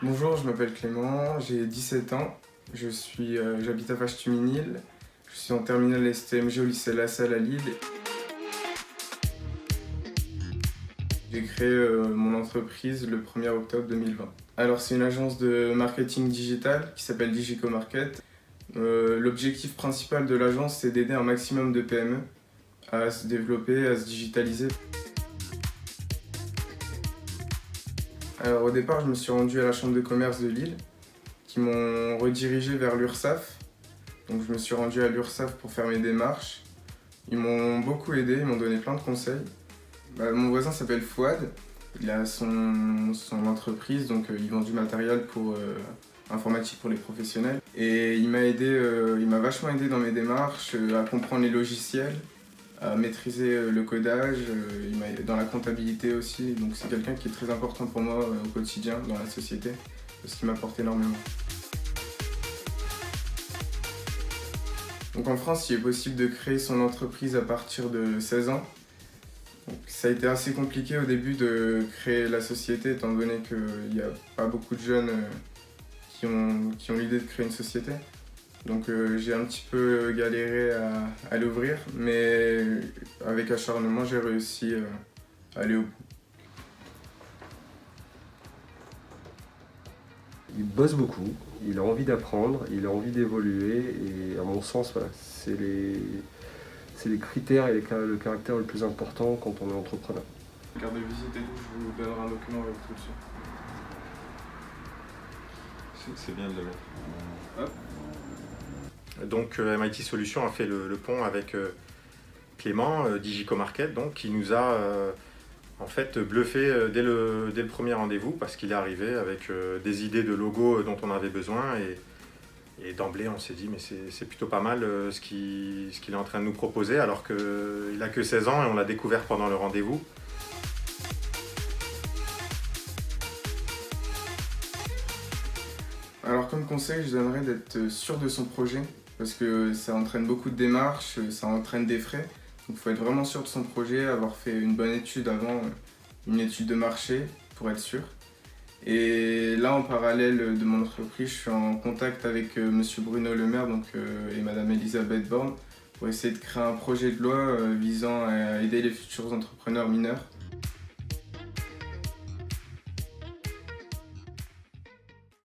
Bonjour, je m'appelle Clément, j'ai 17 ans, j'habite à Vaches-Tuminil, je suis en terminale STMG au lycée La Salle à Lille. J'ai créé mon entreprise le 1er octobre 2020. Alors c'est une agence de marketing digital qui s'appelle Digico Market. L'objectif principal de l'agence c'est d'aider un maximum de PME à se développer, à se digitaliser. Alors au départ je me suis rendu à la chambre de commerce de Lille qui m'ont redirigé vers l'URSSAF. Donc je me suis rendu à l'URSSAF pour faire mes démarches. Ils m'ont beaucoup aidé, ils m'ont donné plein de conseils. Mon voisin s'appelle Fouad, il a son entreprise, donc il vend du matériel informatique pour les professionnels. Et il m'a vachement aidé dans mes démarches, à comprendre les logiciels, à maîtriser le codage, il m'a aidé dans la comptabilité aussi. Donc c'est quelqu'un qui est très important pour moi au quotidien dans la société, parce qu'il m'apporte énormément. Donc en France, il est possible de créer son entreprise à partir de 16 ans. Donc, ça a été assez compliqué au début de créer la société, étant donné qu'il n'y a pas beaucoup de jeunes qui ont l'idée de créer une société. Donc j'ai un petit peu galéré à l'ouvrir, mais avec acharnement, j'ai réussi à aller au bout. Il bosse beaucoup, il a envie d'apprendre, il a envie d'évoluer et à mon sens, voilà, c'est les critères et le caractère le plus important quand on est entrepreneur. Carte de visite et tout, je vous donnerai un document avec tout dessus. C'est bien de le mettre. Hop. Donc MIT Solutions a fait le pont avec Clément, Digico Market, donc, qui nous a en fait bluffé dès le premier rendez-vous parce qu'il est arrivé avec des idées de logo dont on avait besoin et d'emblée on s'est dit mais c'est plutôt pas mal ce qu'il est en train de nous proposer alors qu'il n'a que 16 ans et on l'a découvert pendant le rendez-vous. Alors comme conseil, je donnerais d'être sûr de son projet, parce que ça entraîne beaucoup de démarches, ça entraîne des frais. Donc il faut être vraiment sûr de son projet, avoir fait une bonne étude avant, une étude de marché pour être sûr. Et là, en parallèle de mon entreprise, je suis en contact avec Monsieur Bruno Le Maire et Madame Elisabeth Borne pour essayer de créer un projet de loi visant à aider les futurs entrepreneurs mineurs